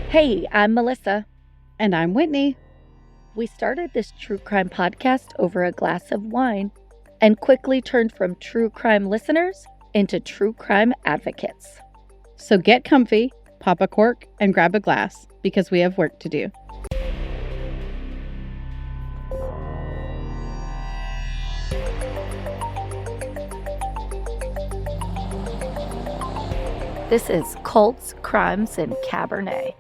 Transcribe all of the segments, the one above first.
Hey, I'm Melissa. And I'm Whitney. We started this true crime podcast over a glass of wine and quickly turned from true crime listeners into true crime advocates. So get comfy, pop a cork, and grab a glass because we have work to do. This is Cults, Crimes, and Cabernet.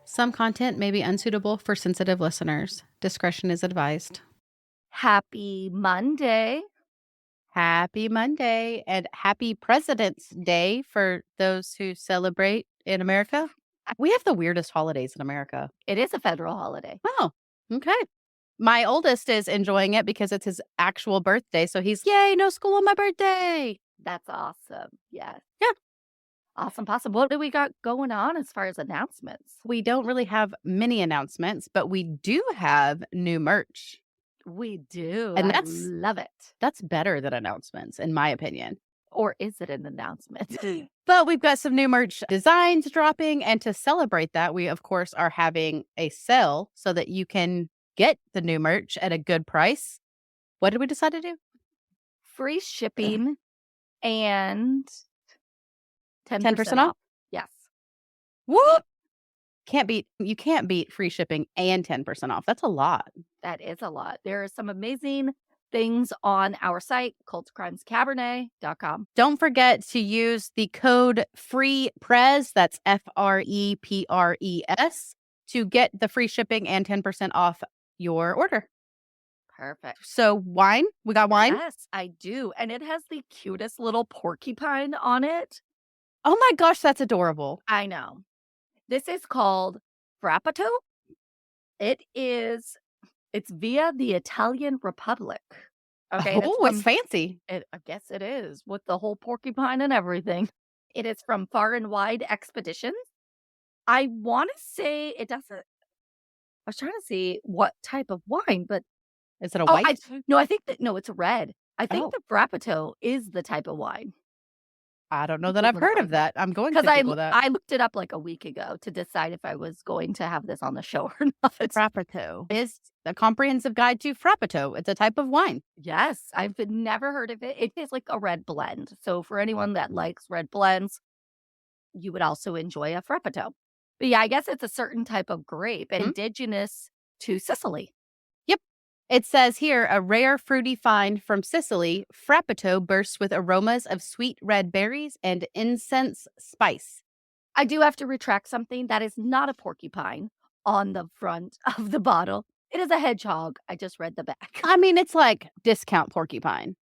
Some content may be unsuitable for sensitive listeners. Discretion is advised. Happy Monday. Happy Monday and happy President's Day for those who celebrate in America. We have the weirdest holidays in America. It is a federal holiday. Oh, okay. My oldest is enjoying it because it's his actual birthday. So he's, yay, no school on my birthday. That's awesome. Yes. Yeah. Awesome. What do we got going on as far as announcements? We don't really have many announcements, but we do have new merch. We do. And I love it. That's better than announcements, in my opinion. Or is it an announcement? But we've got some new merch designs dropping. And to celebrate that, we, of course, are having a sale so that you can get the new merch at a good price. What did we decide to do? Free shipping and 10% off? Yes. Whoop! You can't beat free shipping and 10% off. That's a lot. That is a lot. There are some amazing things on our site, cultscrimescabernet.com. Don't forget to use the code FREEPRES, that's FREPRES, to get the free shipping and 10% off your order. Perfect. So wine, we got wine? Yes, I do. And it has the cutest little porcupine on it. Oh my gosh, that's adorable. I know. This is called Frappato. It's via the Italian Republic. Okay. Oh, it's fancy. I guess it is, with the whole porcupine and everything. It is from Far and Wide Expeditions. I want to say it doesn't. I was trying to see what type of wine, but is it a white? I think it's a red. I think the Frappato is the type of wine. I don't know that I've heard of that. I'm going to Google that. I looked it up like a week ago to decide if I was going to have this on the show or not. Frappato is a comprehensive guide to Frappato. It's a type of wine. Yes, I've never heard of it. It is like a red blend. So for anyone that likes red blends, you would also enjoy a Frappato. But yeah, I guess it's a certain type of grape, indigenous to Sicily. Yep. It says here, a rare fruity find from Sicily, Frappato bursts with aromas of sweet red berries and incense spice. I do have to retract something. That is not a porcupine on the front of the bottle. It is a hedgehog. I just read the back. I mean, it's like discount porcupine.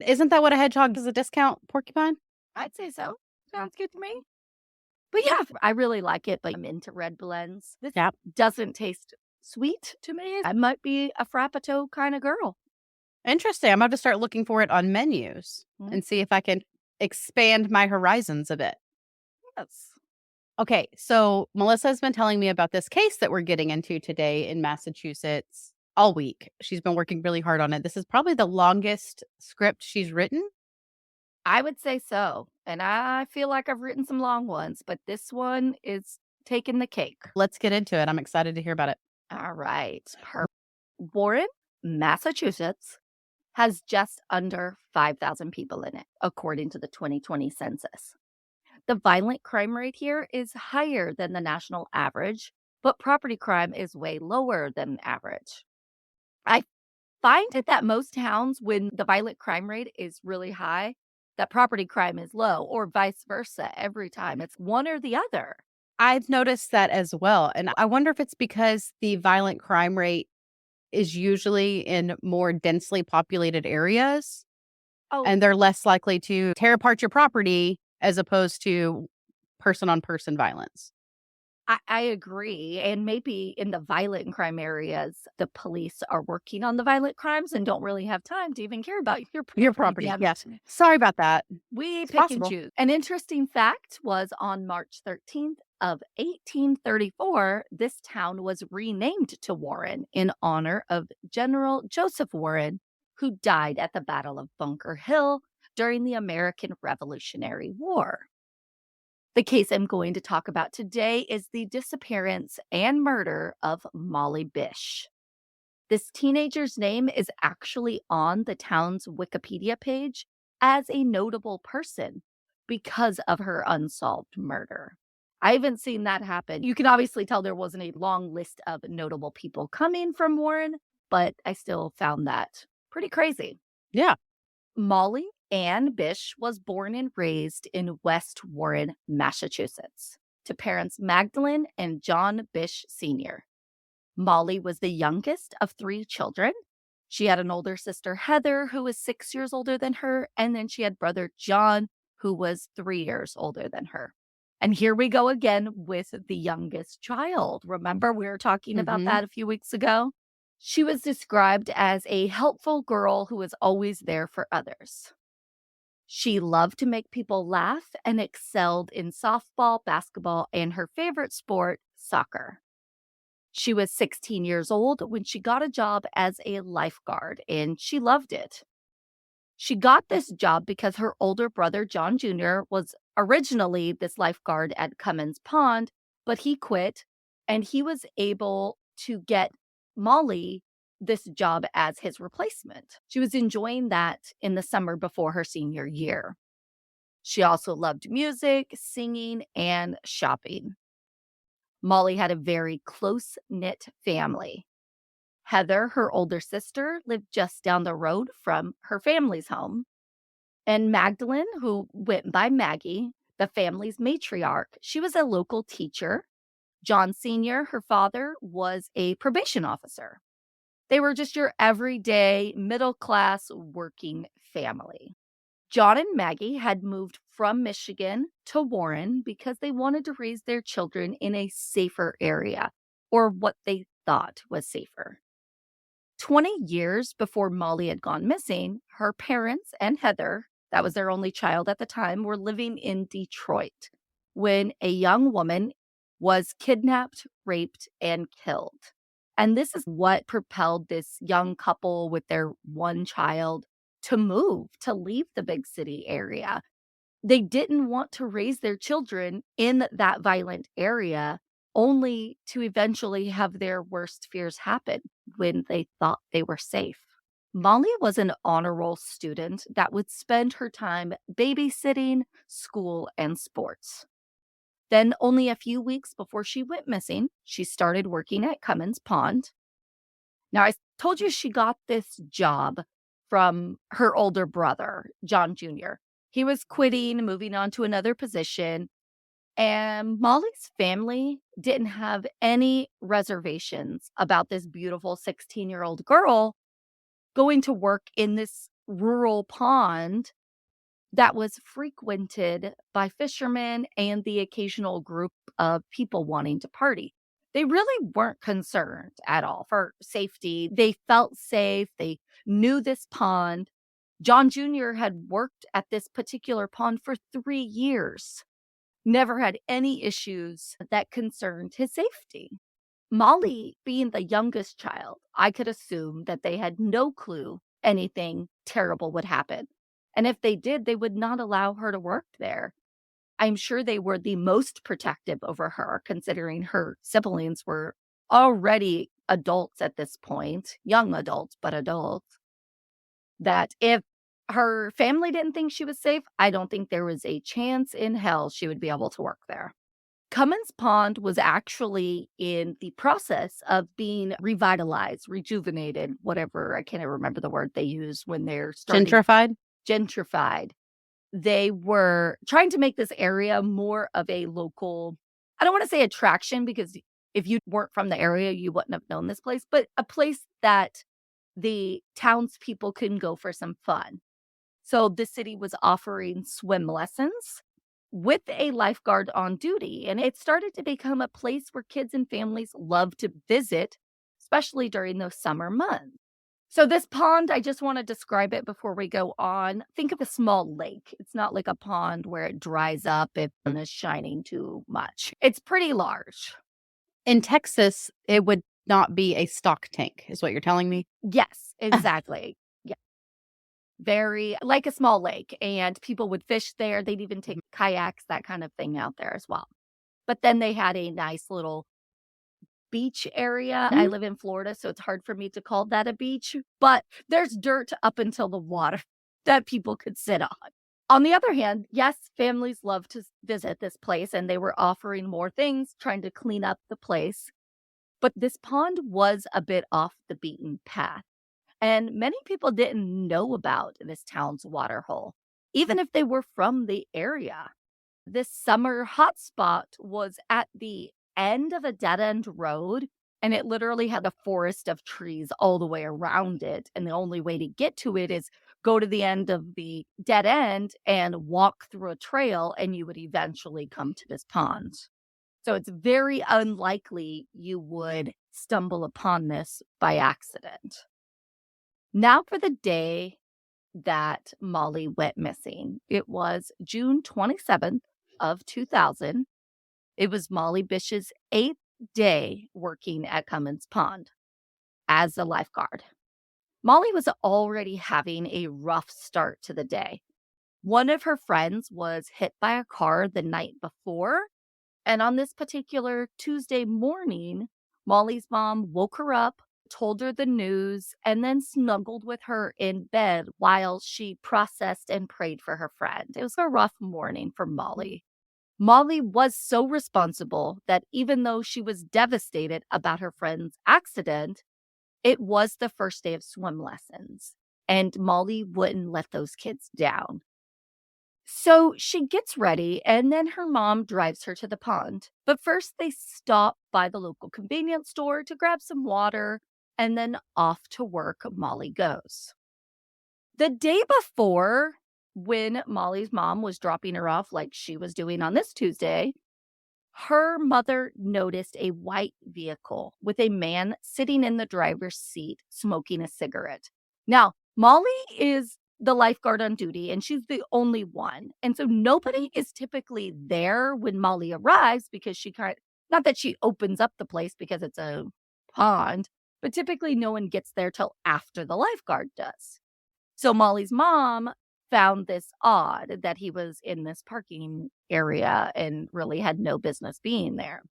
Isn't that what a hedgehog is, a discount porcupine? I'd say so. Sounds good to me. But yeah, I really like it, but I'm into red blends. This doesn't taste sweet to me. I might be a Frappato kind of girl. Interesting. I'm going to start looking for it on menus and see if I can expand my horizons a bit. Yes. Okay, so Melissa's been telling me about this case that we're getting into today in Massachusetts all week. She's been working really hard on it. This is probably the longest script she's written. I would say so. And I feel like I've written some long ones, but this one is taking the cake. Let's get into it. I'm excited to hear about it. All right. Warren, Massachusetts, has just under 5,000 people in it, according to the 2020 census. The violent crime rate here is higher than the national average, but property crime is way lower than average. I find that most towns, when the violent crime rate is really high, that property crime is low, or vice versa every time. It's one or the other. I've noticed that as well. And I wonder if it's because the violent crime rate is usually in more densely populated areas. Oh. And they're less likely to tear apart your property as opposed to person-on-person violence. I agree. And maybe in the violent crime areas, the police are working on the violent crimes and don't really have time to even care about your property. Yes. Sorry about that. We pick and choose. An interesting fact was on March 13th of 1834, this town was renamed to Warren in honor of General Joseph Warren, who died at the Battle of Bunker Hill during the American Revolutionary War. The case I'm going to talk about today is the disappearance and murder of Molly Bish. This teenager's name is actually on the town's Wikipedia page as a notable person because of her unsolved murder. I haven't seen that happen. You can obviously tell there wasn't a long list of notable people coming from Warren, but I still found that pretty crazy. Yeah. Molly Ann Bish was born and raised in West Warren, Massachusetts, to parents Magdalene and John Bish Sr. Molly was the youngest of three children. She had an older sister, Heather, who was 6 years older than her, and then she had brother John, who was 3 years older than her. And here we go again with the youngest child. Remember, we were talking about that a few weeks ago? She was described as a helpful girl who was always there for others. She loved to make people laugh and excelled in softball, basketball, and her favorite sport, soccer. She was 16 years old when she got a job as a lifeguard, and she loved it. She got this job because her older brother, John Jr., was originally this lifeguard at Cummins Pond, but he quit, and he was able to get Molly this job as his replacement. She was enjoying that in the summer before her senior year. She also loved music, singing, and shopping. Molly had a very close-knit family. Heather, her older sister, lived just down the road from her family's home. And Magdalene, who went by Maggie, the family's matriarch, she was a local teacher. John Sr., her father, was a probation officer. They were just your everyday, middle-class working family. John and Maggie had moved from Michigan to Warren because they wanted to raise their children in a safer area, or what they thought was safer. 20 years before Molly had gone missing, her parents and Heather, that was their only child at the time, were living in Detroit when a young woman was kidnapped, raped, and killed. And this is what propelled this young couple with their one child to move, to leave the big city area. They didn't want to raise their children in that violent area, only to eventually have their worst fears happen when they thought they were safe. Molly was an honor roll student that would spend her time babysitting, school, and sports. Then, only a few weeks before she went missing, she started working at Cummins Pond. Now, I told you she got this job from her older brother, John Jr. He was quitting, moving on to another position, and Molly's family didn't have any reservations about this beautiful 16-year-old girl going to work in this rural pond that was frequented by fishermen and the occasional group of people wanting to party. They really weren't concerned at all for safety. They felt safe. They knew this pond. John Jr. had worked at this particular pond for 3 years, never had any issues that concerned his safety. Molly, being the youngest child, I could assume that they had no clue anything terrible would happen. And if they did, they would not allow her to work there. I'm sure they were the most protective over her, considering her siblings were already adults at this point, young adults, but adults. That if her family didn't think she was safe, I don't think there was a chance in hell she would be able to work there. Cummins Pond was actually in the process of being revitalized, rejuvenated, whatever. I can't even remember the word they use when they're starting. Gentrified. They were trying to make this area more of a local, I don't want to say attraction, because if you weren't from the area, you wouldn't have known this place, but a place that the townspeople can go for some fun. So the city was offering swim lessons with a lifeguard on duty, and it started to become a place where kids and families love to visit, especially during those summer months. So this pond, I just want to describe it before we go on. Think of a small lake. It's not like a pond where it dries up if the sun is shining too much. It's pretty large. In Texas, it would not be a stock tank, is what you're telling me? Yes, exactly. Yeah. very like a small lake, and people would fish there. They'd even take kayaks, that kind of thing out there as well. But then they had a nice little beach area. I Mhm. live in Florida, so it's hard for me to call that a beach, but there's dirt up until the water that people could sit on. On the other hand, yes, families love to visit this place, and they were offering more things, trying to clean up the place. But this pond was a bit off the beaten path, and many people didn't know about this town's water hole, even if they were from the area. This summer hotspot was at the end of a dead end road, and it literally had a forest of trees all the way around it. And the only way to get to it is go to the end of the dead end and walk through a trail, and you would eventually come to this pond. So it's very unlikely you would stumble upon this by accident. Now for the day that Molly went missing. It was June 27th of 2000. It was Molly Bish's 8th day working at Cummins Pond as a lifeguard. Molly was already having a rough start to the day. One of her friends was hit by a car the night before, and on this particular Tuesday morning, Molly's mom woke her up, told her the news, and then snuggled with her in bed while she processed and prayed for her friend. It was a rough morning for Molly. Molly was so responsible that even though she was devastated about her friend's accident, it was the first day of swim lessons, and Molly wouldn't let those kids down. So she gets ready, and then her mom drives her to the pond. But first, they stop by the local convenience store to grab some water, and then off to work Molly goes. The day before, when Molly's mom was dropping her off like she was doing on this Tuesday, her mother noticed a white vehicle with a man sitting in the driver's seat smoking a cigarette. Now, Molly is the lifeguard on duty, and she's the only one. And so nobody is typically there when Molly arrives because she kind not that she opens up the place because it's a pond, but typically no one gets there till after the lifeguard does. So Molly's mom found this odd that he was in this parking area and really had no business being there.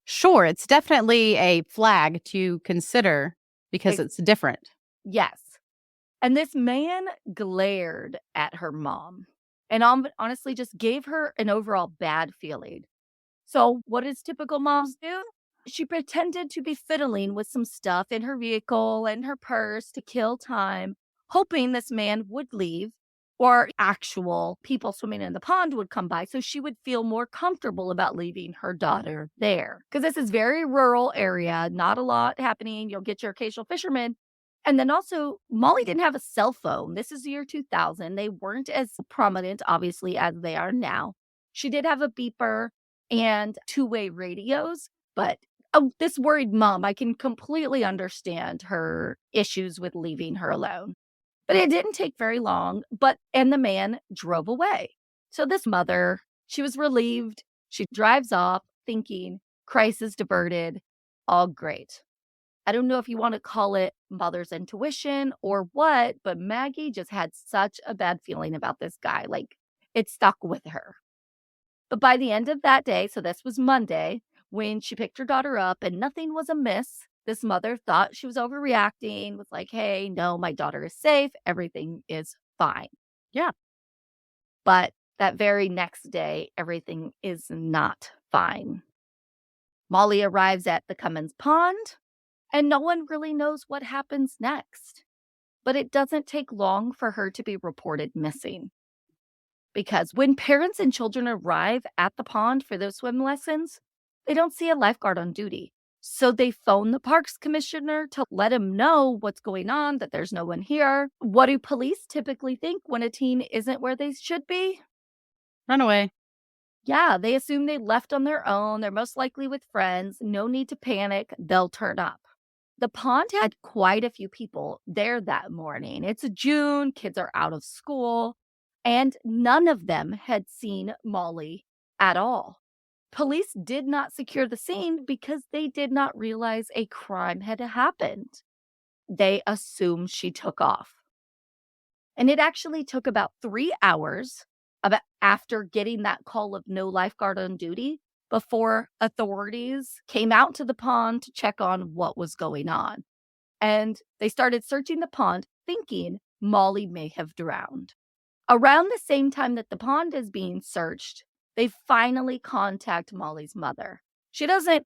Sure, it's definitely a flag to consider because Ex- it's different. yes. And this man glared at her mom and honestly just gave her an overall bad feeling. So, what does typical moms do? She pretended to be fiddling with some stuff in her vehicle and her purse to kill time, hoping this man would leave or actual people swimming in the pond would come by so she would feel more comfortable about leaving her daughter there. Because this is very rural area, not a lot happening. You'll get your occasional fisherman. And then also, Molly didn't have a cell phone. This is the year 2000. They weren't as prominent, obviously, as they are now. She did have a beeper and two-way radios, but this worried mom, I can completely understand her issues with leaving her alone. But it didn't take very long, and the man drove away. So this mother, she was relieved. She drives off thinking, crisis diverted, all great. I don't know if you want to call it mother's intuition or what, but Maggie just had such a bad feeling about this guy. Like it stuck with her. But by the end of that day, so this was Monday, when she picked her daughter up and nothing was amiss, this mother thought she was overreacting, was like, hey, no, my daughter is safe. Everything is fine. Yeah. But that very next day, everything is not fine. Molly arrives at the Cummins Pond, and no one really knows what happens next. But it doesn't take long for her to be reported missing. Because when parents and children arrive at the pond for those swim lessons, they don't see a lifeguard on duty. So they phone the parks commissioner to let him know what's going on, that there's no one here. What do police typically think when a teen isn't where they should be? Run away. Yeah, they assume they left on their own. They're most likely with friends. No need to panic. They'll turn up. The pond had quite a few people there that morning. It's June, kids are out of school, and none of them had seen Molly at all. Police did not secure the scene because they did not realize a crime had happened. They assumed she took off. And it actually took about 3 hours after getting that call of no lifeguard on duty before authorities came out to the pond to check on what was going on. And they started searching the pond thinking Molly may have drowned. Around the same time that the pond is being searched, they finally contact Molly's mother. She doesn't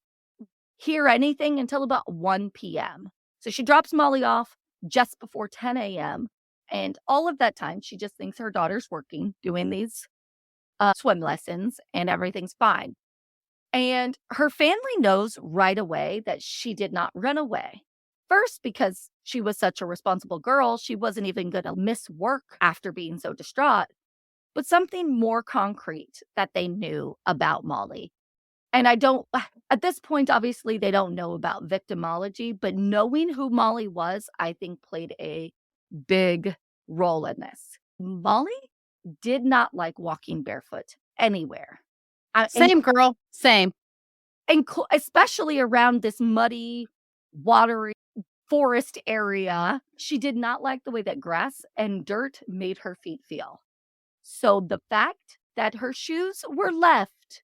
hear anything until about 1 p.m. So she drops Molly off just before 10 a.m. And all of that time, she just thinks her daughter's working, doing these swim lessons, and everything's fine. And her family knows right away that she did not run away. First, because she was such a responsible girl, she wasn't even going to miss work after being so distraught, but something more concrete that they knew about Molly. And at this point, obviously, they don't know about victimology, but knowing who Molly was, I think played a big role in this. Molly did not like walking barefoot anywhere. Same, girl. Same. Especially around this muddy, watery forest area. She did not like the way that grass and dirt made her feet feel. So the fact that her shoes were left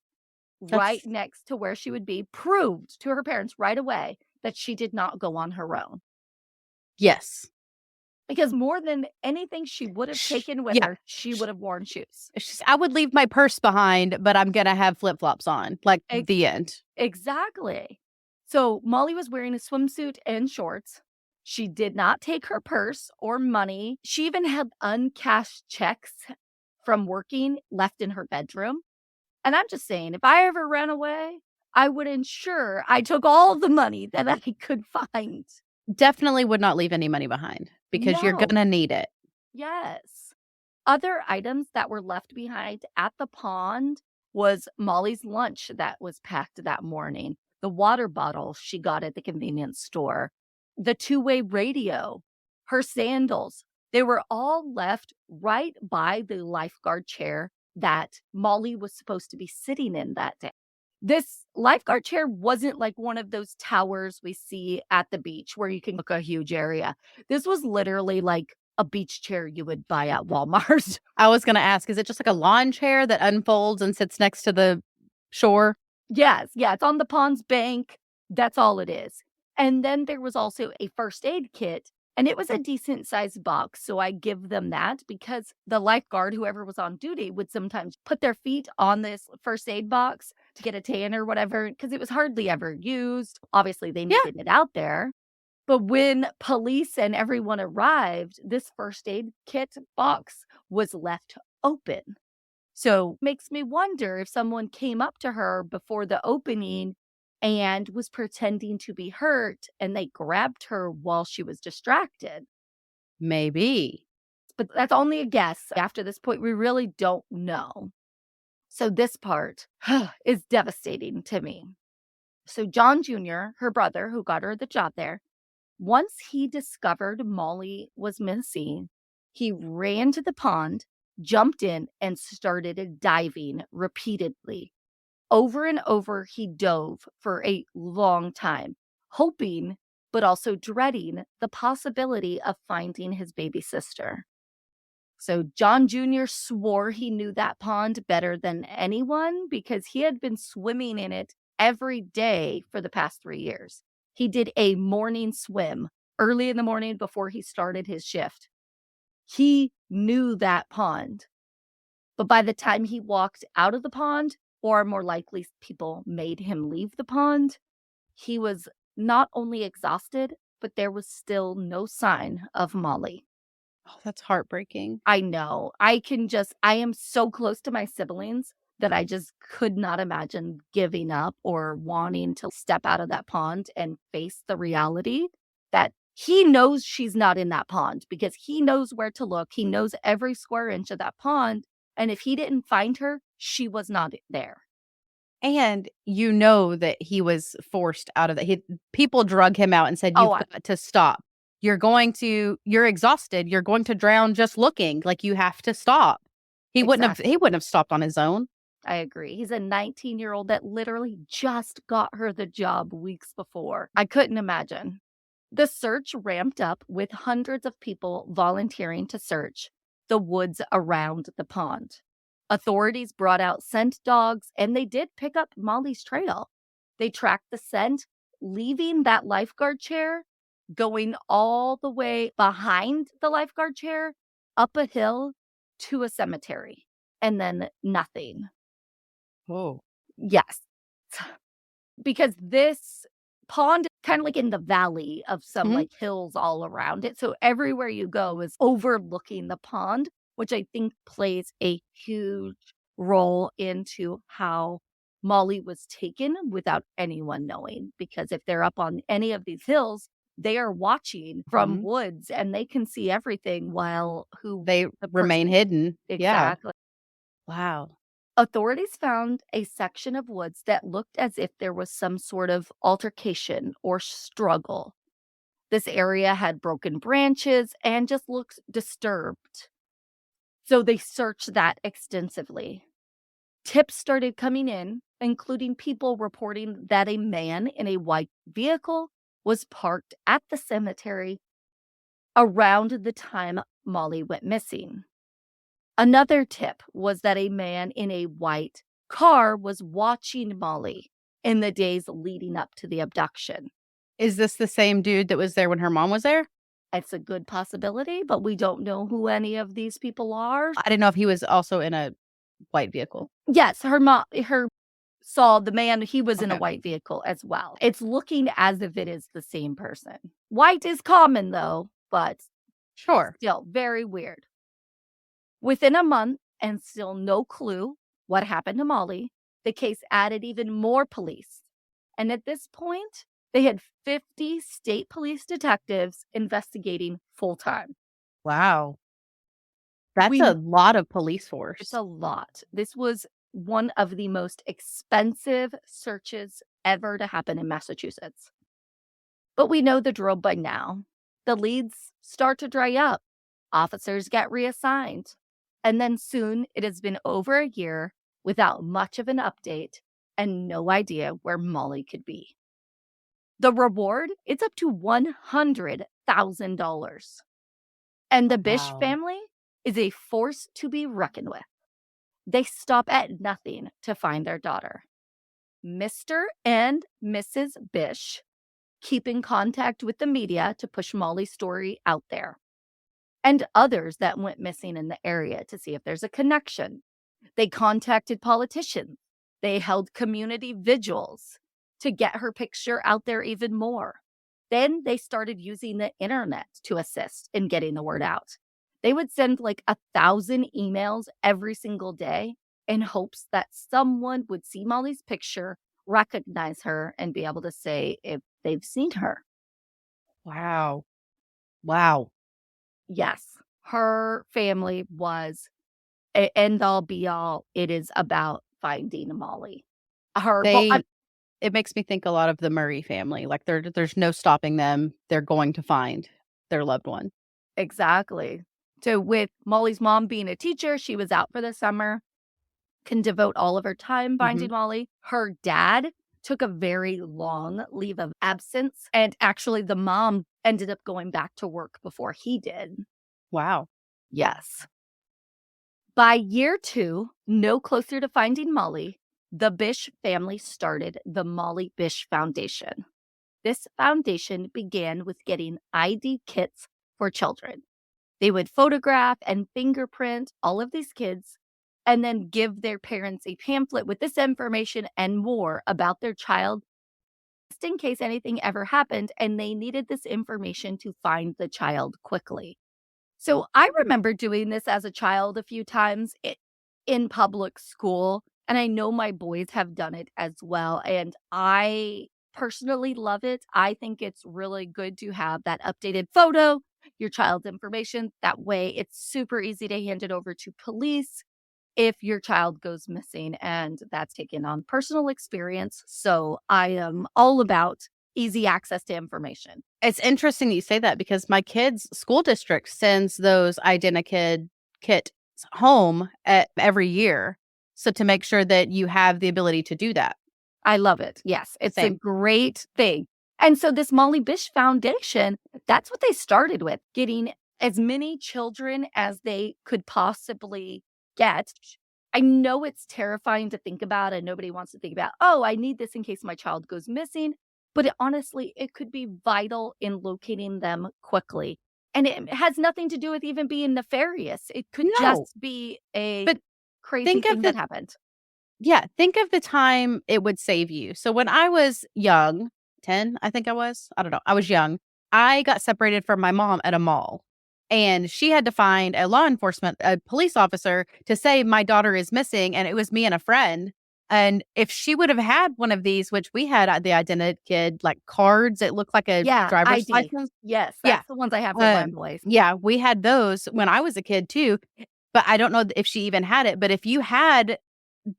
right next to where she would be proved to her parents right away that she did not go on her own. Yes. Because more than anything she would have taken with her, she would have worn shoes. I would leave my purse behind, but I'm going to have flip-flops on. Like, the end. Exactly. So Molly was wearing a swimsuit and shorts. She did not take her purse or money. She even had uncashed checks from working left in her bedroom. And I'm just saying, if I ever ran away, I would ensure I took all the money that I could find. Definitely would not leave any money behind because you're going to need it. Yes. Other items that were left behind at the pond was Molly's lunch that was packed that morning, the water bottle she got at the convenience store, the two-way radio, her sandals. They were all left right by the lifeguard chair that Molly was supposed to be sitting in that day. This lifeguard chair wasn't like one of those towers we see at the beach where you can book a huge area. This was literally like a beach chair you would buy at Walmart. I was going to ask, is it just like a lawn chair that unfolds and sits next to the shore? Yes. Yeah, it's on the pond's bank. That's all it is. And then there was also a first aid kit, and it was a decent sized box. So I give them that because the lifeguard, whoever was on duty, would sometimes put their feet on this first aid box to get a tan or whatever, because it was hardly ever used. Obviously, they needed it out there. But when police and everyone arrived, this first aid kit box was left open. So makes me wonder if someone came up to her before the opening and was pretending to be hurt and they grabbed her while she was distracted. Maybe. But that's only a guess. After this point, we really don't know. So this part is devastating to me. So John Jr., her brother, who got her the job there, once he discovered Molly was missing, he ran to the pond, jumped in, and started diving repeatedly. Over and over, he dove for a long time, hoping, but also dreading the possibility of finding his baby sister. So John Jr. swore he knew that pond better than anyone because he had been swimming in it every day for the past 3 years. He did a morning swim early in the morning before he started his shift. He knew that pond. But by the time he walked out of the pond, or more likely people made him leave the pond, he was not only exhausted, but there was still no sign of Molly. Oh, that's heartbreaking. I know. I am so close to my siblings that I just could not imagine giving up or wanting to step out of that pond and face the reality that he knows she's not in that pond because he knows where to look. He knows every square inch of that pond. And if he didn't find her, she was not there. And you know that he was forced out of that. People drug him out and said, you've got to stop. You're exhausted. You're going to drown just looking. Like, you have to stop. He wouldn't have stopped on his own. I agree. He's a 19-year-old that literally just got her the job weeks before. I couldn't imagine. The search ramped up with hundreds of people volunteering to search. the woods around the pond. Authorities brought out scent dogs, and they did pick up Molly's trail. They tracked the scent, leaving that lifeguard chair, going all the way behind the lifeguard chair, up a hill to a cemetery, and then nothing. Oh. Yes. Because this pond is kind of like in the valley of some Mhm. like hills all around it. So everywhere you go is overlooking the pond, which I think plays a huge role into how Molly was taken without anyone knowing. Because if they're up on any of these hills, they are watching from Mhm. woods and they can see everything while who They the remain person hidden. Yeah. exactly. Wow. Authorities found a section of woods that looked as if there was some sort of altercation or struggle. This area had broken branches and just looked disturbed. So they searched that extensively. Tips started coming in, including people reporting that a man in a white vehicle was parked at the cemetery around the time Molly went missing. Another tip was that a man in a white car was watching Molly in the days leading up to the abduction. Is this the same dude that was there when her mom was there? It's a good possibility, but we don't know who any of these people are. I didn't know if he was also in a white vehicle. Yes, her saw the man, he was in a Okay. white vehicle as well. It's looking as if it is the same person. White is common though, but Sure. still very weird. Within a month and still no clue what happened to Molly, the case added even more police. And at this point, they had 50 state police detectives investigating full time. Wow. That's a We lot of police It's force. a lot. This was one of the most expensive searches ever to happen in Massachusetts. But we know the drill by now. The leads start to dry up. Officers get reassigned. And then soon it has been over a year without much of an update and no idea where Molly could be. The reward, it's up to $100,000. And the Bish Wow. family is a force to be reckoned with. They stop at nothing to find their daughter. Mr. and Mrs. Bish keep in contact with the media to push Molly's story out there, and others that went missing in the area to see if there's a connection. They contacted politicians. They held community vigils to get her picture out there even more. Then they started using the internet to assist in getting the word out. They would send like 1,000 emails every single day in hopes that someone would see Molly's picture, recognize her, and be able to say if they've seen her. Wow. Wow. Yes, her family was end all be all. It is about finding Molly. They It makes me think a lot of the Murray family. Like there's no stopping them. They're going to find their loved one. Exactly. So with Molly's mom being a teacher, she was out for the summer, can devote all of her time Mhm. finding Molly. Her dad took a very long leave of absence, and actually the mom ended up going back to work before he did. Wow. Yes. By year 2, no closer to finding Molly, the Bish family started the Molly Bish Foundation. This foundation began with getting ID kits for children. They would photograph and fingerprint all of these kids and then give their parents a pamphlet with this information and more about their child, just in case anything ever happened and they needed this information to find the child quickly. So I remember doing this as a child a few times in public school, and I know my boys have done it as well. And I personally love it. I think it's really good to have that updated photo, your child's information. That way, it's super easy to hand it over to police if your child goes missing, and that's taken on personal experience. So I am all about easy access to information. It's interesting that you say that because my kids' school district sends those Identikid kits home every year. So to make sure that you have the ability to do that. I love it. Yes, it's a Same. great thing. And so this Molly Bish Foundation, that's what they started with, getting as many children as they could possibly get. I know it's terrifying to think about, and nobody wants to think about, "Oh, I need this in case my child goes missing," but honestly, it could be vital in locating them quickly, and it has nothing to do with even being nefarious. It could No, just be a but crazy think of thing that the happened. yeah, think of the time it would save you. So when I was young, 10, I think I was, I don't know, I was young. I got separated from my mom at a mall, and she had to find a police officer to say my daughter is missing, and it was me and a friend. And if she would have had one of these, which we had the identity kid like cards, it looked like a Yeah, driver's ID. license. Yes, Yeah. that's the ones I have for my boys. Yeah, we had those when I was a kid too, but I don't know if she even had it. But if you had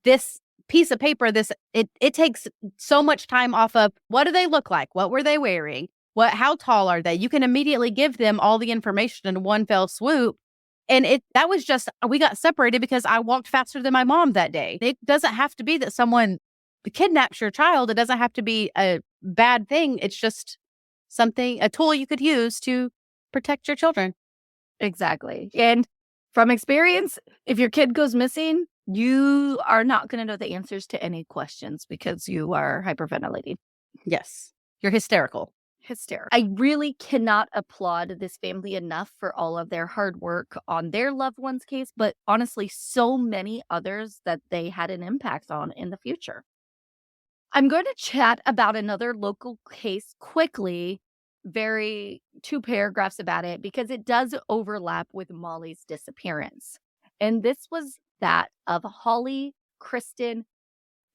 this piece of paper, it takes so much time off of what do they look like? What were they wearing? How tall are they? You can immediately give them all the information in one fell swoop. And that was just we got separated because I walked faster than my mom that day. It doesn't have to be that someone kidnaps your child. It doesn't have to be a bad thing. It's just a tool you could use to protect your children. Exactly, and from experience, if your kid goes missing, you are not gonna know the answers to any questions because you are hyperventilating. Yes. You're hysterical. Hysterical. I really cannot applaud this family enough for all of their hard work on their loved one's case, but honestly, so many others that they had an impact on in the future. I'm going to chat about another local case quickly, very 2 paragraphs about it because it does overlap with Molly's disappearance. And this was that of Holly Kristen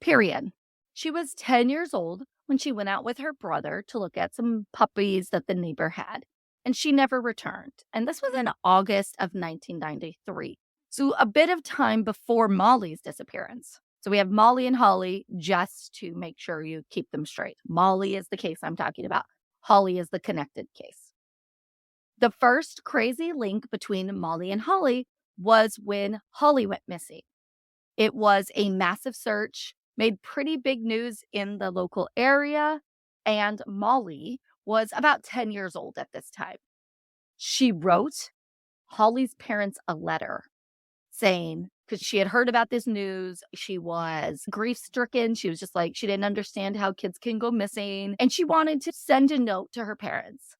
Period. She was 10 years old when she went out with her brother to look at some puppies that the neighbor had, and she never returned. And this was in August of 1993. So a bit of time before Molly's disappearance. So we have Molly and Holly just to make sure you keep them straight. Molly is the case I'm talking about. Holly is the connected case. The first crazy link between Molly and Holly was when Holly went missing. It was a massive search, made pretty big news in the local area, and Molly was about 10 years old at this time. She wrote Holly's parents a letter saying, because she had heard about this news, she was grief stricken. She was just like, she didn't understand how kids can go missing. And she wanted to send a note to her parents.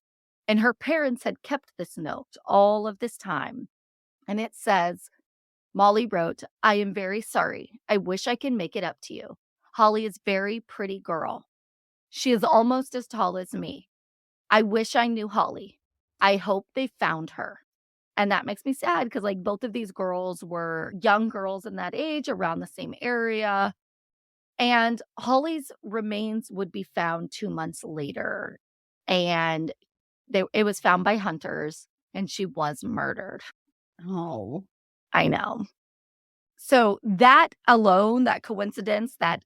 And her parents had kept this note all of this time. And it says, Molly wrote, I am very sorry. I wish I can make it up to you. Holly is very pretty girl. She is almost as tall as me. I wish I knew Holly. I hope they found her. And that makes me sad because, like, both of these girls were young girls in that age around the same area. And Holly's remains would be found 2 months later. And it was found by hunters, and she was murdered. Oh. I know. So that alone, that coincidence that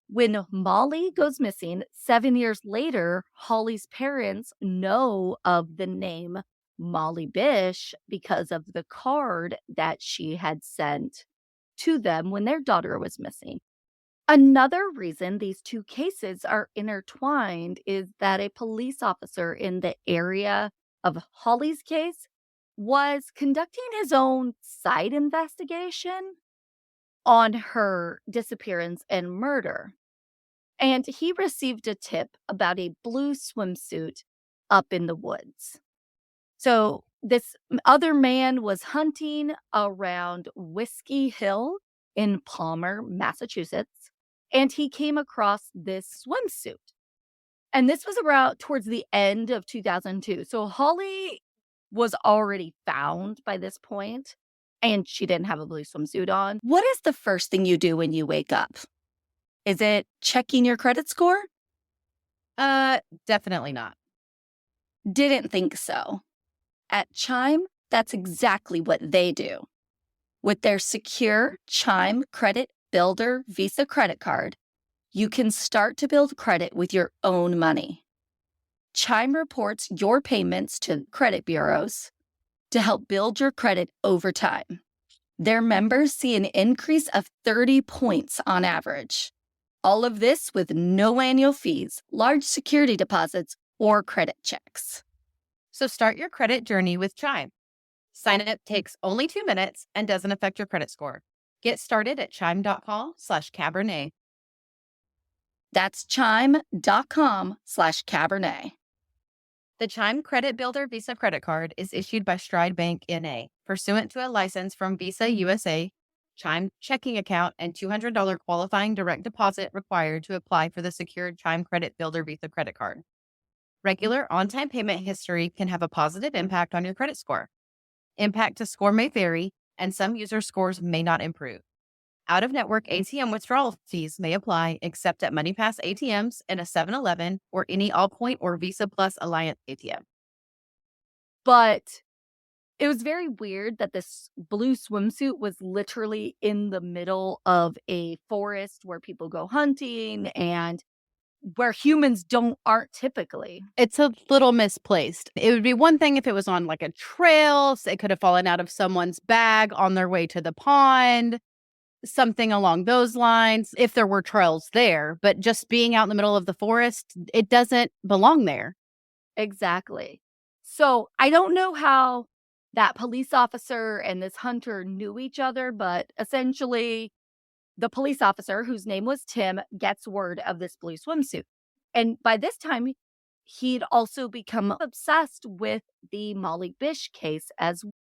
when Molly goes missing 7 years later, Holly's parents know of the name Molly Bish because of the card that she had sent to them when their daughter was missing. Another reason these two cases are intertwined is that a police officer in the area of Holly's case was conducting his own side investigation on her disappearance and murder. And he received a tip about a blue swimsuit up in the woods. So this other man was hunting around Whiskey Hill in Palmer, Massachusetts, and he came across this swimsuit. And this was around towards the end of 2002. So Holly was already found by this point, and she didn't have a blue swimsuit on. What is the first thing you do when you wake up? Is it checking your credit score? Definitely not. Didn't think so. At Chime, that's exactly what they do. With their secure Chime Credit Builder Visa credit card, you can start to build credit with your own money. Chime reports your payments to credit bureaus to help build your credit over time. Their members see an increase of 30 points on average. All of this with no annual fees, large security deposits, or credit checks. So start your credit journey with Chime. Sign up takes only 2 minutes and doesn't affect your credit score. Get started at chime.com/Cabernet. That's chime.com/Cabernet. The Chime Credit Builder Visa Credit Card is issued by Stride Bank NA, pursuant to a license from Visa USA. Chime checking account and $200 qualifying direct deposit required to apply for the secured Chime Credit Builder Visa Credit Card. Regular on-time payment history can have a positive impact on your credit score. Impact to score may vary, and some user scores may not improve. Out-of-network ATM withdrawal fees may apply except at MoneyPass ATMs and a 7-Eleven or any Allpoint or Visa Plus Alliance ATM. But it was very weird that this blue swimsuit was literally in the middle of a forest where people go hunting and where humans aren't typically. It's a little misplaced. It would be one thing if it was on like a trail, so it could have fallen out of someone's bag on their way to the pond, something along those lines, if there were trails there. But just being out in the middle of the forest, it doesn't belong there. Exactly. So I don't know how that police officer and this hunter knew each other, but essentially the police officer, whose name was Tim, gets word of this blue swimsuit. And by this time, he'd also become obsessed with the Molly Bish case as well.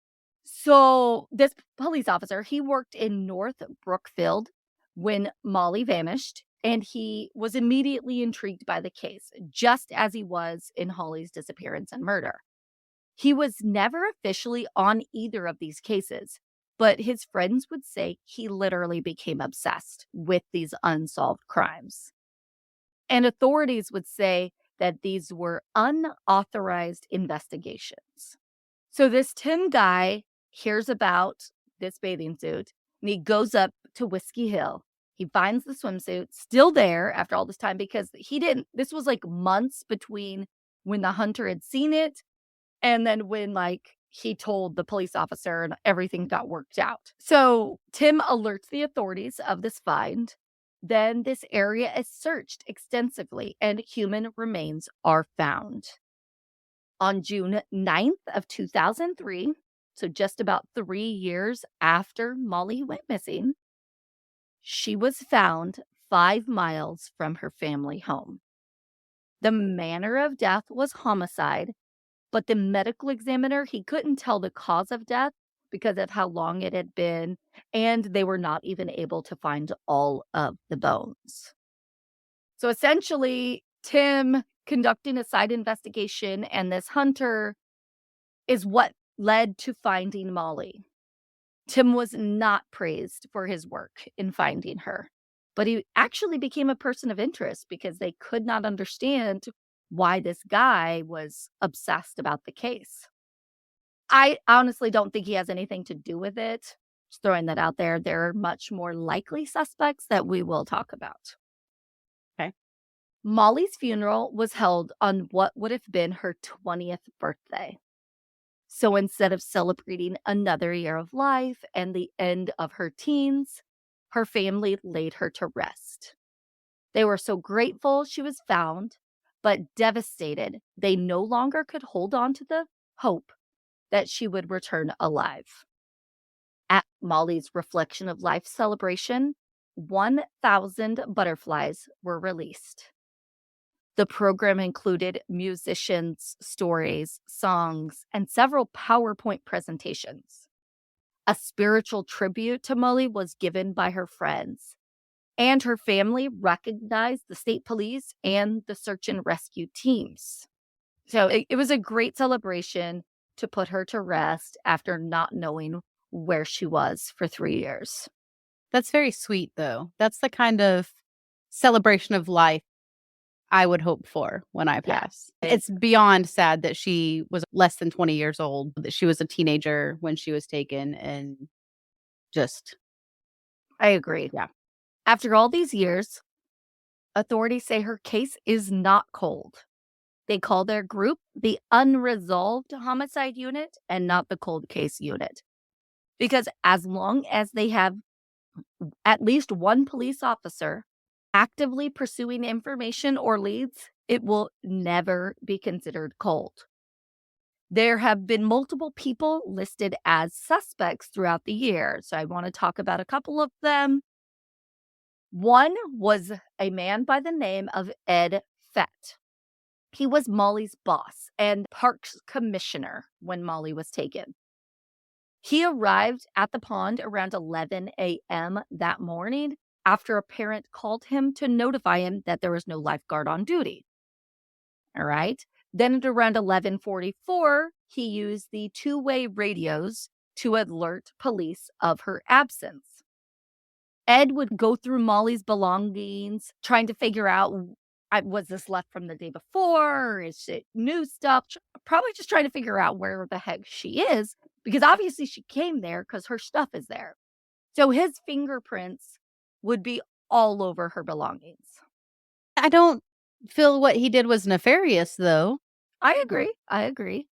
So this police officer, he worked in North Brookfield when Molly vanished, and he was immediately intrigued by the case, just as he was in Holly's disappearance and murder. He was never officially on either of these cases, but his friends would say he literally became obsessed with these unsolved crimes. And authorities would say that these were unauthorized investigations. So this Tim guy hears about this bathing suit and he goes up to Whiskey Hill. He finds the swimsuit still there after all this time because this was like months between when the hunter had seen it and then when he told the police officer and everything got worked out. So Tim alerts the authorities of this find. Then this area is searched extensively and human remains are found. On June 9th of 2003, so just about 3 years after Molly went missing, she was found 5 miles from her family home. The manner of death was homicide, but the medical examiner, he couldn't tell the cause of death because of how long it had been, and they were not even able to find all of the bones. So essentially, Tim conducting a side investigation and this hunter is what led to finding Molly. Tim was not praised for his work in finding her, but he actually became a person of interest because they could not understand why this guy was obsessed about the case. I honestly don't think he has anything to do with it. Just throwing that out there. There are much more likely suspects that we will talk about. Okay. Molly's funeral was held on what would have been her 20th birthday. So instead of celebrating another year of life and the end of her teens, her family laid her to rest. They were so grateful she was found, but devastated they no longer could hold on to the hope that she would return alive. At Molly's Reflection of Life celebration, 1,000 butterflies were released. The program included musicians' stories, songs, and several PowerPoint presentations. A spiritual tribute to Molly was given by her friends, and her family recognized the state police and the search and rescue teams. So it was a great celebration to put her to rest after not knowing where she was for 3 years. That's very sweet, though. That's the kind of celebration of life I would hope for when I pass. Yeah. It's beyond sad that she was less than 20 years old, that she was a teenager when she was taken, and just. I agree. Yeah. After all these years, authorities say her case is not cold. They call their group the Unresolved Homicide Unit and not the Cold Case Unit. Because as long as they have at least one police officer actively pursuing information or leads, it will never be considered cold. There have been multiple people listed as suspects throughout the year, so I want to talk about a couple of them. One was a man by the name of Ed Fett. He was Molly's boss and parks commissioner when Molly was taken. He arrived at the pond around 11 a.m. that morning after a parent called him to notify him that there was no lifeguard on duty. All right. Then at around 11:44, he used the two-way radios to alert police of her absence. Ed would go through Molly's belongings, trying to figure out, was this left from the day before? Is it new stuff? Probably just trying to figure out where the heck she is, because obviously she came there because her stuff is there. So his fingerprints would be all over her belongings. I don't feel what he did was nefarious, though. I agree.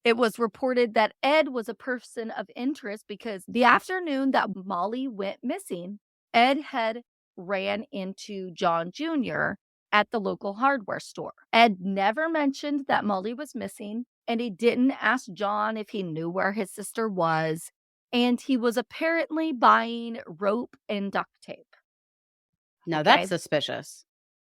It was reported that Ed was a person of interest because the afternoon that Molly went missing, Ed had ran into John Jr. at the local hardware store. Ed never mentioned that Molly was missing, and he didn't ask John if he knew where his sister was, and he was apparently buying rope and duct tape. Now that's suspicious.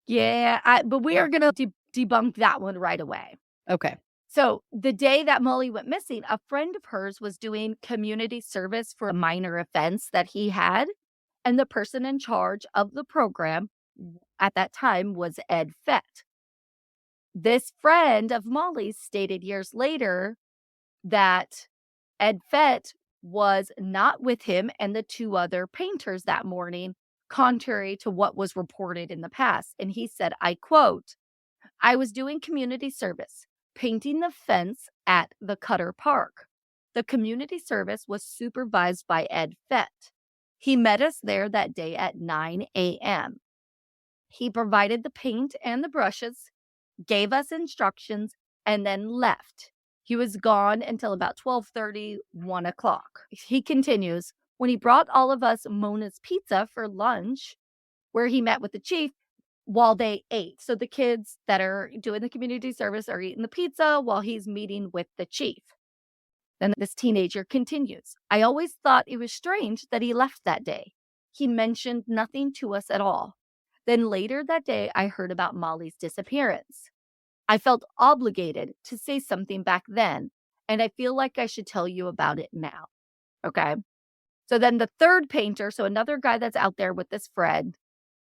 Yeah, but we are going to debunk that one right away. Okay. So the day that Molly went missing, a friend of hers was doing community service for a minor offense that he had. And the person in charge of the program at that time was Ed Fett. This friend of Molly's stated years later that Ed Fett was not with him and the two other painters that morning, contrary to what was reported in the past. And he said, I quote, I was doing community service, painting the fence at the Cutter Park. The community service was supervised by Ed Fett. He met us there that day at 9 a.m. He provided the paint and the brushes, gave us instructions, and then left. He was gone until about 12:30, 1 o'clock. He continues, when he brought all of us Mona's Pizza for lunch, where he met with the chief, while they ate. So the kids that are doing the community service are eating the pizza while he's meeting with the chief. Then this teenager continues, I always thought it was strange that he left that day. He mentioned nothing to us at all. Then later that day, I heard about Molly's disappearance. I felt obligated to say something back then, and I feel like I should tell you about it now. Okay. So then the third painter, so another guy that's out there with this friend,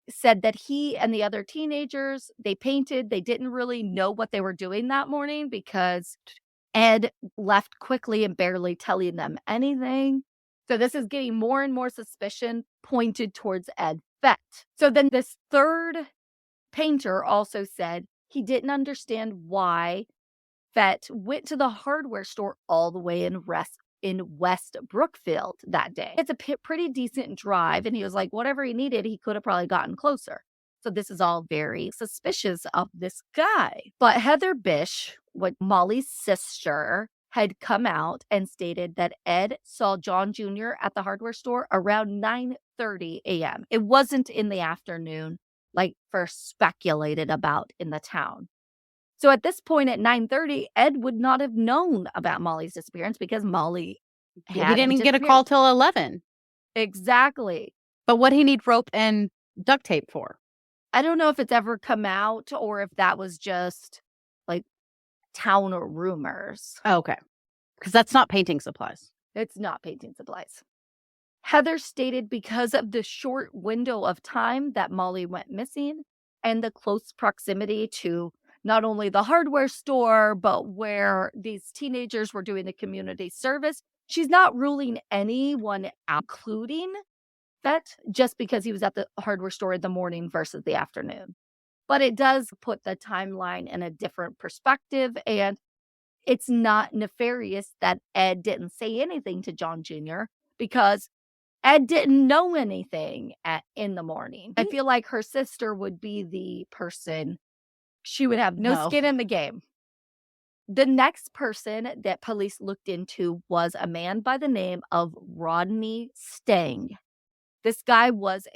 said that he and the other teenagers, they painted. They didn't really know what they were doing that morning because Ed left quickly and barely telling them anything. So this is getting more and more suspicion pointed towards Ed Fett. So then this third painter also said he didn't understand why Fett went to the hardware store all the way in West Brookfield that day. It's a pretty decent drive, and he was like, whatever he needed, he could have probably gotten closer. So this is all very suspicious of this guy. But Heather Bish, what Molly's sister, had come out and stated that Ed saw John Jr. at the hardware store around 9:30 a.m. It wasn't in the afternoon, like first speculated about in the town. So at this point at 9:30, Ed would not have known about Molly's disappearance because Molly He didn't get a call till 11. Exactly. But what he need rope and duct tape for? I don't know if it's ever come out or if that was just like town rumors. Oh, okay. Because that's not painting supplies. It's not painting supplies. Heather stated because of the short window of time that Molly went missing and the close proximity to not only the hardware store, but where these teenagers were doing the community service, she's not ruling anyone out, including Fett, just because he was at the hardware store in the morning versus the afternoon. But it does put the timeline in a different perspective, and it's not nefarious that Ed didn't say anything to John Jr. because Ed didn't know anything in the morning. I feel like her sister would be the person. She would have no skin in the game. The next person that police looked into was a man by the name of Rodney Stang. This guy was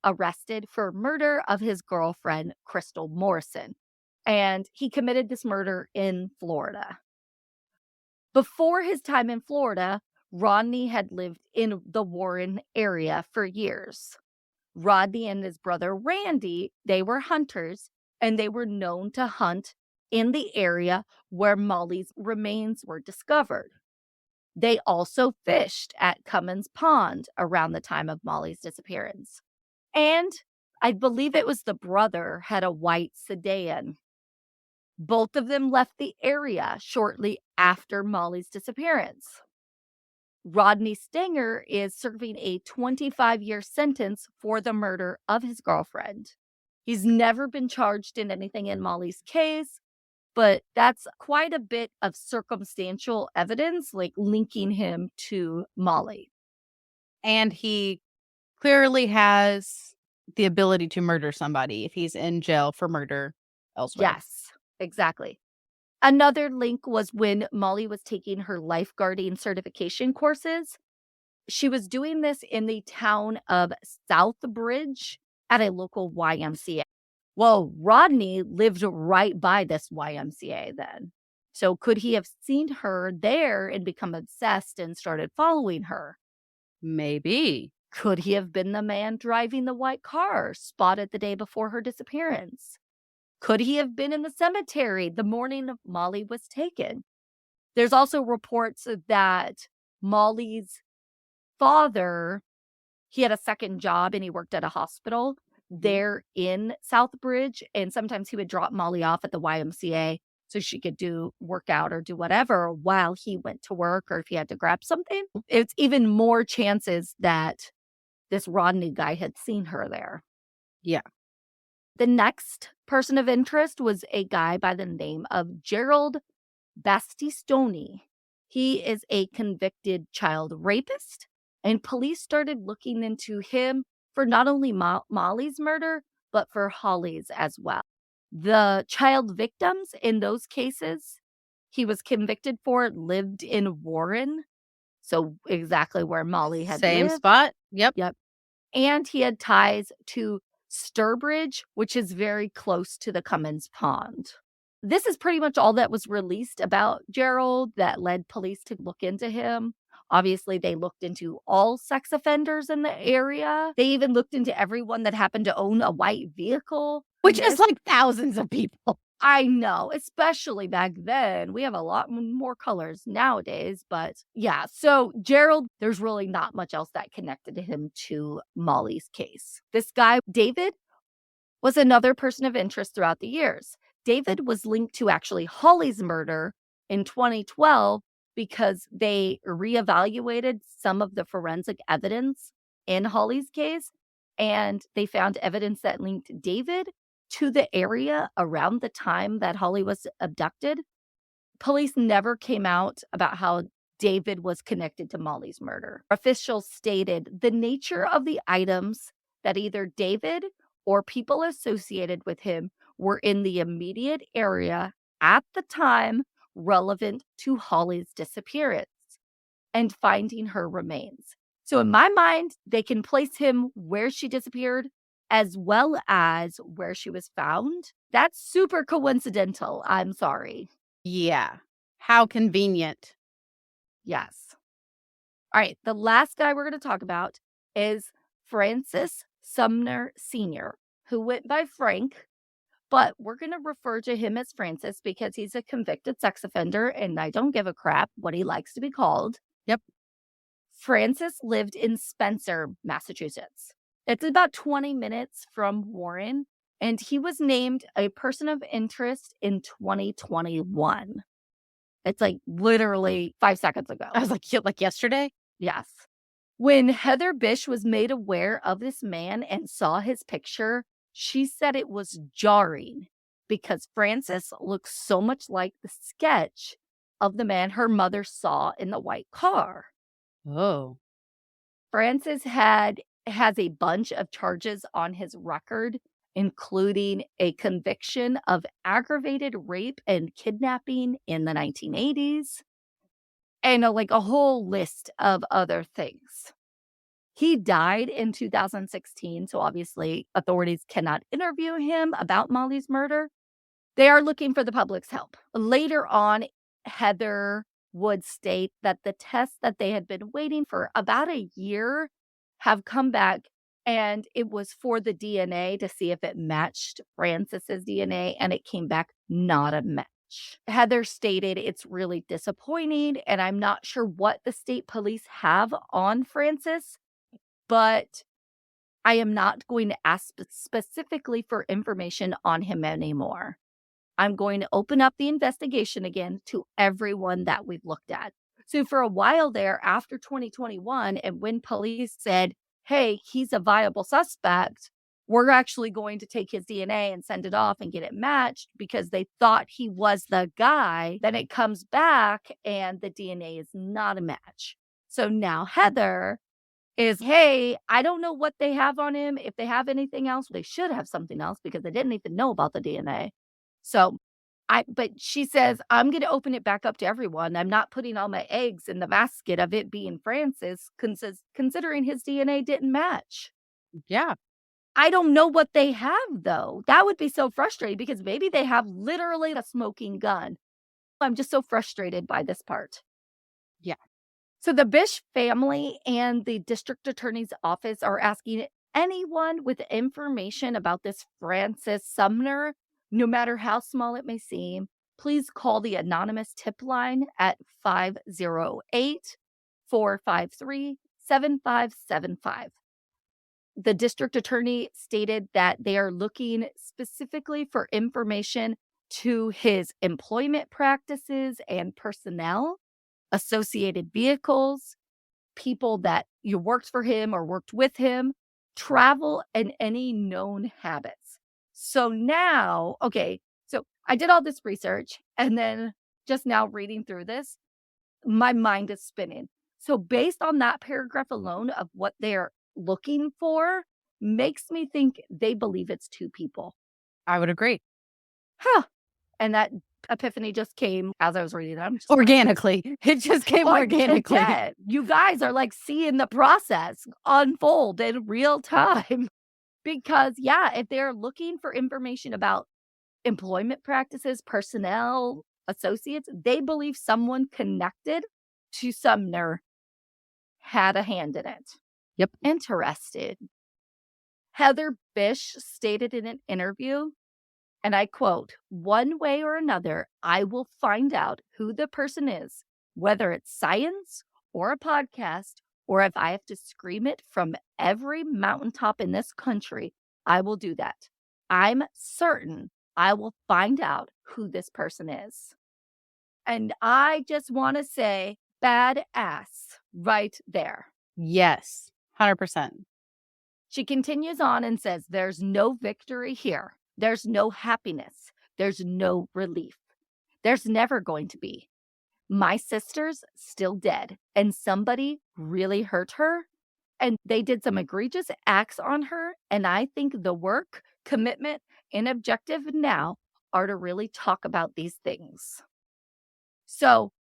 arrested for murder of his girlfriend, Crystal Morrison, and he committed this murder in Florida. Before his time in Florida, Rodney had lived in the Warren area for years. Rodney and his brother Randy, they were hunters, and they were known to hunt in the area where Molly's remains were discovered. They also fished at Cummins Pond around the time of Molly's disappearance. And I believe it was the brother had a white sedan. Both of them left the area shortly after Molly's disappearance. Rodney Stanger is serving a 25-year sentence for the murder of his girlfriend. He's never been charged in anything in Molly's case, but that's quite a bit of circumstantial evidence, like linking him to Molly. And he clearly has the ability to murder somebody if he's in jail for murder elsewhere. Yes, exactly. Another link was when Molly was taking her lifeguarding certification courses. She was doing this in the town of Southbridge at a local YMCA. Well, Rodney lived right by this YMCA then. So could he have seen her there and become obsessed and started following her? Maybe. Could he have been the man driving the white car spotted the day before her disappearance? Could he have been in the cemetery the morning of Molly was taken? There's also reports that Molly's father, he had a second job and he worked at a hospital there in Southbridge, and sometimes he would drop Molly off at the YMCA so she could do workout or do whatever while he went to work, or if he had to grab something. It's even more chances that this Rodney guy had seen her there. Yeah. The next person of interest was a guy by the name of Gerald Bastistoni. He is a convicted child rapist, and police started looking into him for not only Molly's murder, but for Holly's as well. The child victims in those cases he was convicted for lived in Warren, so exactly where Molly had Same lived. spot. Yep. And he had ties to Sturbridge, which is very close to the Cummins Pond. This is pretty much all that was released about Gerald that led police to look into him. Obviously, they looked into all sex offenders in the area. They even looked into everyone that happened to own a white vehicle. Which is like thousands of people. I know, especially back then. We have a lot more colors nowadays, but yeah. So Gerald, there's really not much else that connected him to Molly's case. This guy, David, was another person of interest throughout the years. David was linked to actually Holly's murder in 2012 because they reevaluated some of the forensic evidence in Holly's case, and they found evidence that linked David to the area around the time that Holly was abducted. Police never came out about how David was connected to Molly's murder. Officials stated the nature of the items that either David or people associated with him were in the immediate area at the time relevant to Holly's disappearance and finding her remains. So in my mind, they can place him where she disappeared as well as where she was found. That's super coincidental. I'm sorry. Yeah. How convenient. Yes. All right. The last guy we're going to talk about is Francis Sumner Sr., who went by Frank, but we're going to refer to him as Francis because he's a convicted sex offender and I don't give a crap what he likes to be called. Yep. Francis lived in Spencer, Massachusetts. It's about 20 minutes from Warren, and he was named a person of interest in 2021. It's like literally 5 seconds ago. I was like yesterday? Yes. When Heather Bish was made aware of this man and saw his picture, she said it was jarring because Francis looks so much like the sketch of the man her mother saw in the white car. Oh. Francis has a bunch of charges on his record, including a conviction of aggravated rape and kidnapping in the 1980s, and a whole list of other things. He died in 2016, so obviously authorities cannot interview him about Molly's murder. They are looking for the public's help. Later on, Heather would state that the tests that they had been waiting for about a year have come back, and it was for the DNA to see if it matched Francis's DNA, and it came back not a match. Heather stated it's really disappointing, and I'm not sure what the state police have on Francis, but I am not going to ask specifically for information on him anymore. I'm going to open up the investigation again to everyone that we've looked at. So for a while there, after 2021, and when police said, hey, he's a viable suspect, we're actually going to take his DNA and send it off and get it matched because they thought he was the guy. Then it comes back and the DNA is not a match. So now Heather is, hey, I don't know what they have on him. If they have anything else, they should have something else because they didn't even know about the DNA. So but she says, I'm going to open it back up to everyone. I'm not putting all my eggs in the basket of it being Francis, considering his DNA didn't match. Yeah. I don't know what they have, though. That would be so frustrating because maybe they have literally a smoking gun. I'm just so frustrated by this part. Yeah. So the Bish family and the district attorney's office are asking anyone with information about this Francis Sumner, no matter how small it may seem, please call the anonymous tip line at 508-453-7575. The district attorney stated that they are looking specifically for information to his employment practices and personnel, associated vehicles, people that you worked for him or worked with him, travel, and any known habits. So now, okay, so I did all this research and then just now reading through this, my mind is spinning. So based on that paragraph alone of what they're looking for, makes me think they believe it's two people. I would agree. Huh. And that epiphany just came as I was reading them. Organically. It just came organically. You guys are like seeing the process unfold in real time. Because, yeah, if they're looking for information about employment practices, personnel, associates, they believe someone connected to Sumner had a hand in it. Yep. Interested. Heather Bish stated in an interview, and I quote, "One way or another, I will find out who the person is, whether it's science or a podcast, or if I have to scream it from every mountaintop in this country, I will do that. I'm certain I will find out who this person is." And I just want to say, badass right there. Yes, 100%. She continues on and says, there's no victory here. There's no happiness. There's no relief. There's never going to be. My sister's still dead, and somebody really hurt her, and they did some egregious acts on her, and I think the work, commitment, and objective now are to really talk about these things. So,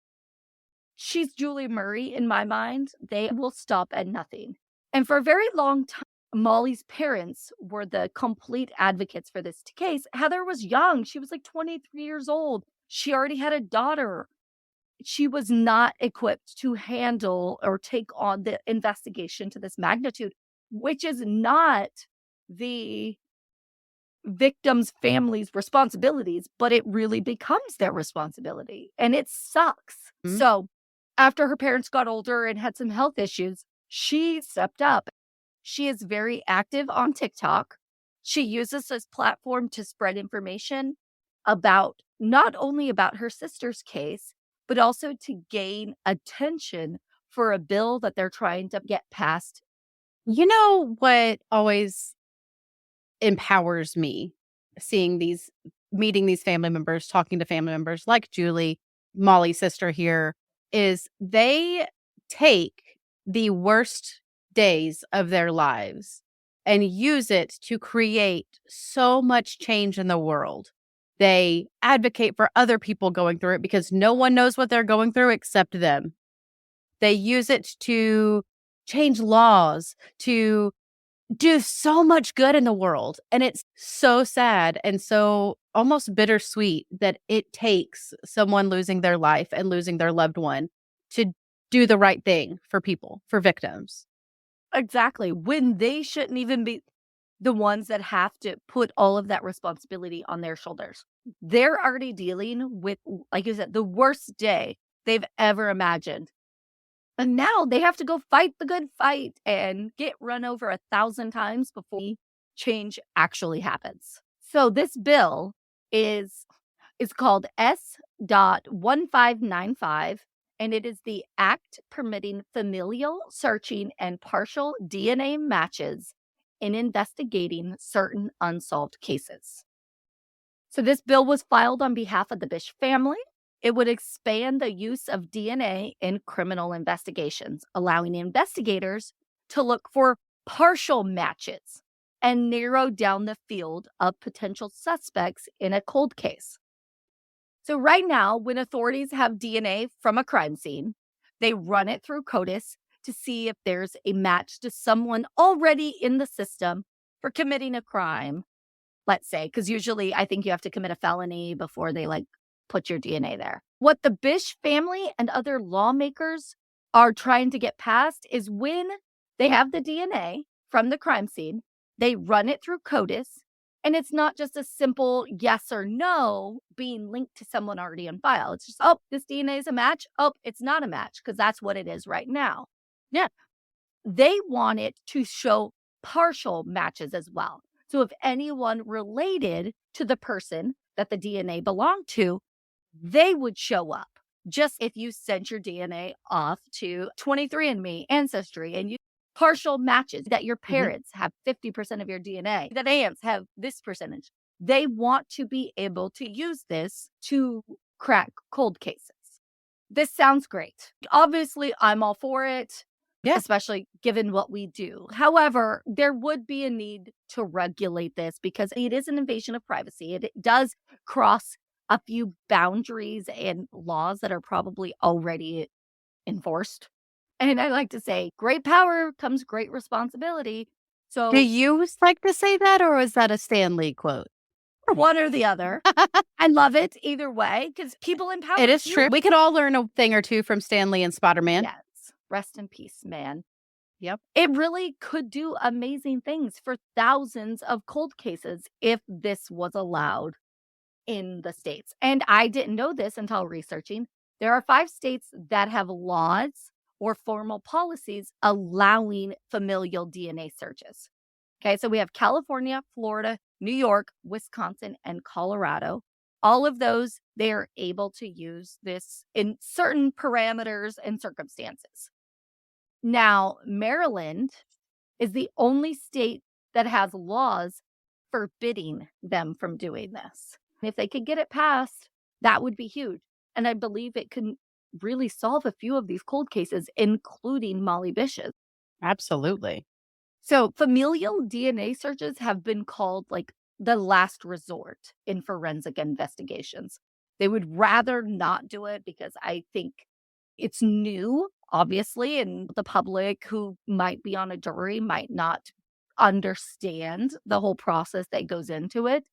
she's Julie Murray in my mind. They will stop at nothing. And for a very long time, Molly's parents were the complete advocates for this case. Heather was young. She was like 23 years old. She already had a daughter. She was not equipped to handle or take on the investigation to this magnitude, which is not the victim's family's responsibilities, but it really becomes their responsibility. And it sucks. Mm-hmm. So after her parents got older and had some health issues, she stepped up. She is very active on TikTok. She uses this platform to spread information about not only about her sister's case, but also to gain attention for a bill that they're trying to get passed. You know what always empowers me? Meeting these family members, talking to family members like Julie, Molly's sister here, is they take the worst days of their lives and use it to create so much change in the world. They advocate for other people going through it because no one knows what they're going through except them. They use it to change laws, to do so much good in the world. And it's so sad and so almost bittersweet that it takes someone losing their life and losing their loved one to do the right thing for people, for victims. Exactly. When they shouldn't even be the ones that have to put all of that responsibility on their shoulders. They're already dealing with, like you said, the worst day they've ever imagined. And now they have to go fight the good fight and get run over 1,000 times before change actually happens. So this bill is called S.1595, and it is the act permitting familial searching and partial DNA matches in investigating certain unsolved cases. So this bill was filed on behalf of the Bish family. It would expand the use of DNA in criminal investigations, allowing investigators to look for partial matches and narrow down the field of potential suspects in a cold case. So right now, when authorities have DNA from a crime scene, they run it through CODIS to see if there's a match to someone already in the system for committing a crime, let's say, because usually I think you have to commit a felony before they put your DNA there. What the Bish family and other lawmakers are trying to get past is when they have the DNA from the crime scene, they run it through CODIS, and it's not just a simple yes or no being linked to someone already on file. It's just, oh, this DNA is a match. Oh, it's not a match, because that's what it is right now. Yeah. They want it to show partial matches as well. So if anyone related to the person that the DNA belonged to, they would show up. Just if you sent your DNA off to 23andMe, Ancestry, and you partial matches that your parents have 50% of your DNA, that aunts have this percentage. They want to be able to use this to crack cold cases. This sounds great. Obviously, I'm all for it. Yeah. Especially given what we do. However, there would be a need to regulate this because it is an invasion of privacy. It does cross a few boundaries and laws that are probably already enforced. And I like to say, great power comes great responsibility. Do So, you like to say that, or is that a Stan Lee quote? one or the other. I love it either way because people in power. It is true. We could all learn a thing or two from Stan Lee and Spider-Man. Yes. Rest in peace, man. Yep. It really could do amazing things for thousands of cold cases if this was allowed in the states. And I didn't know this until researching. There are 5 states that have laws or formal policies allowing familial DNA searches. Okay, so we have California, Florida, New York, Wisconsin, and Colorado. All of those, they are able to use this in certain parameters and circumstances. Now, Maryland is the only state that has laws forbidding them from doing this. If they could get it passed, that would be huge. And I believe it can really solve a few of these cold cases, including Molly Bish's. Absolutely. So, familial DNA searches have been called the last resort in forensic investigations. They would rather not do it because I think it's new, obviously, and the public who might be on a jury might not understand the whole process that goes into it.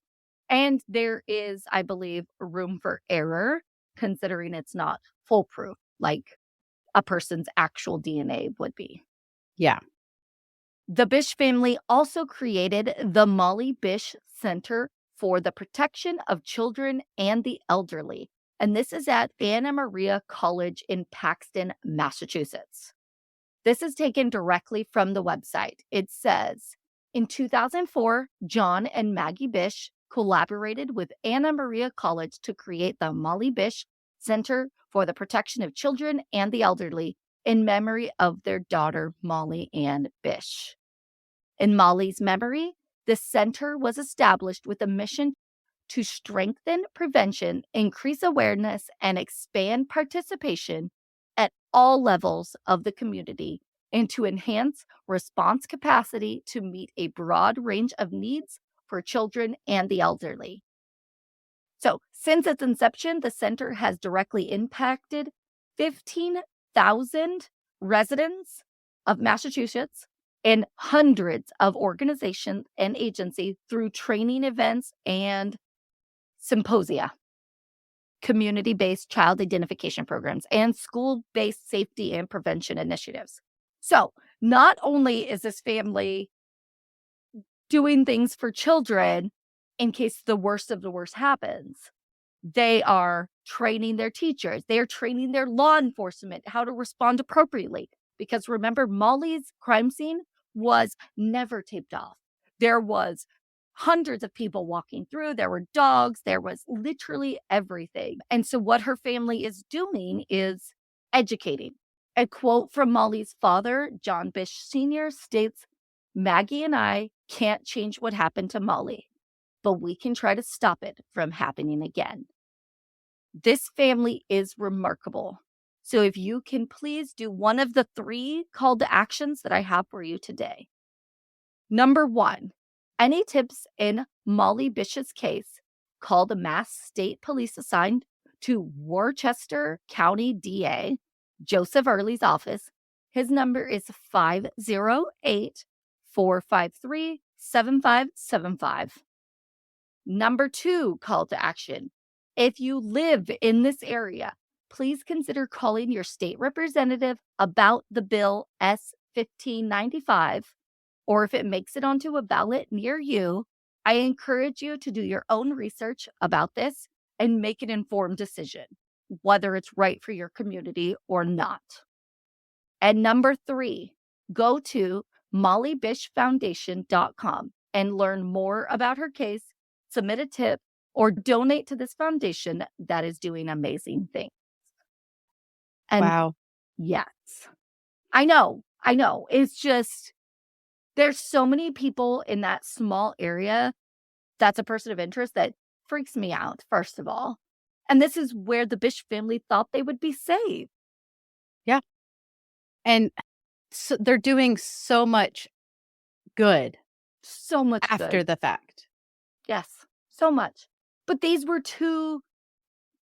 And there is, I believe, room for error considering it's not foolproof like a person's actual DNA would be. Yeah. The Bish family also created the Molly Bish Center for the Protection of Children and the Elderly, and this is at Anna Maria College in Paxton, Massachusetts. This is taken directly from the website. It says, in 2004, John and Maggie Bish collaborated with Anna Maria College to create the Molly Bish Center for the Protection of Children and the Elderly in memory of their daughter, Molly Ann Bish. In Molly's memory, the center was established with a mission to strengthen prevention, increase awareness, and expand participation at all levels of the community, and to enhance response capacity to meet a broad range of needs for children and the elderly. So, since its inception, the center has directly impacted 15,000 residents of Massachusetts, and hundreds of organizations and agencies through training events and symposia, community-based child identification programs, and school-based safety and prevention initiatives. So not only is this family doing things for children in case the worst of the worst happens, they are training their teachers. They are training their law enforcement how to respond appropriately. Because remember, Molly's crime scene was never taped off. There was hundreds of people walking through. There were dogs. There was literally everything. And so what her family is doing is educating. A quote from Molly's father, John Bish Sr., states, "Maggie and I can't change what happened to Molly, but we can try to stop it from happening again." This family is remarkable. So if you can please do one of the 3 call to actions that I have for you today. Number 1, any tips in Molly Bish's case, call the Mass State Police assigned to Worcester County DA, Joseph Early's office. His number is 508-453-7575. Number 2 call to action. If you live in this area, please consider calling your state representative about the Bill S.1595, or if it makes it onto a ballot near you, I encourage you to do your own research about this and make an informed decision, whether it's right for your community or not. And number 3, go to mollybishfoundation.com and learn more about her case, submit a tip, or donate to this foundation that is doing amazing things. And wow. yes, I know. It's just, there's so many people in that small area that's a person of interest that freaks me out, first of all. And this is where the Bish family thought they would be safe. Yeah. And so they're doing so much good. So much after good. the fact. Yes, so much. But these were 2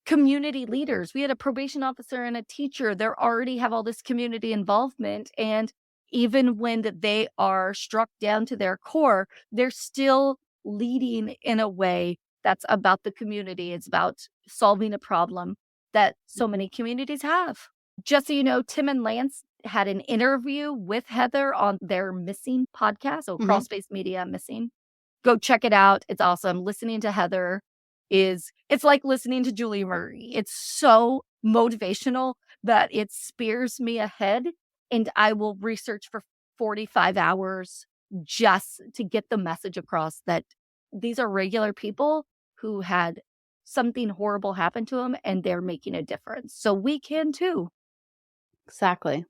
community leaders. We had a probation officer and a teacher. They already have all this community involvement. And even when they are struck down to their core, they're still leading in a way that's about the community. It's about solving a problem that so many communities have. Just so you know, Tim and Lance had an interview with Heather on their Missing podcast, so Crawl Space Media Missing. Go check it out. It's awesome. Listening to Heather it's like listening to Julie Murray. It's so motivational that it spears me ahead, and I will research for 45 hours just to get the message across that these are regular people who had something horrible happen to them, and they're making a difference. So we can too. Exactly.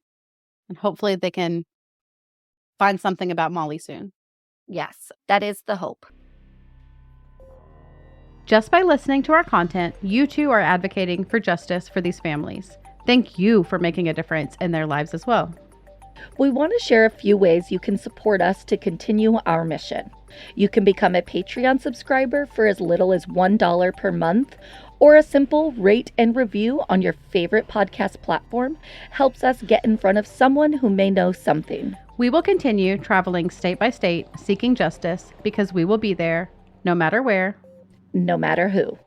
And hopefully they can find something about Molly soon. Yes, that is the hope. Just by listening to our content, you too are advocating for justice for these families. Thank you for making a difference in their lives as well. We want to share a few ways you can support us to continue our mission. You can become a Patreon subscriber for as little as $1 per month, or a simple rate and review on your favorite podcast platform helps us get in front of someone who may know something. We will continue traveling state by state, seeking justice, because we will be there, no matter where, no matter who.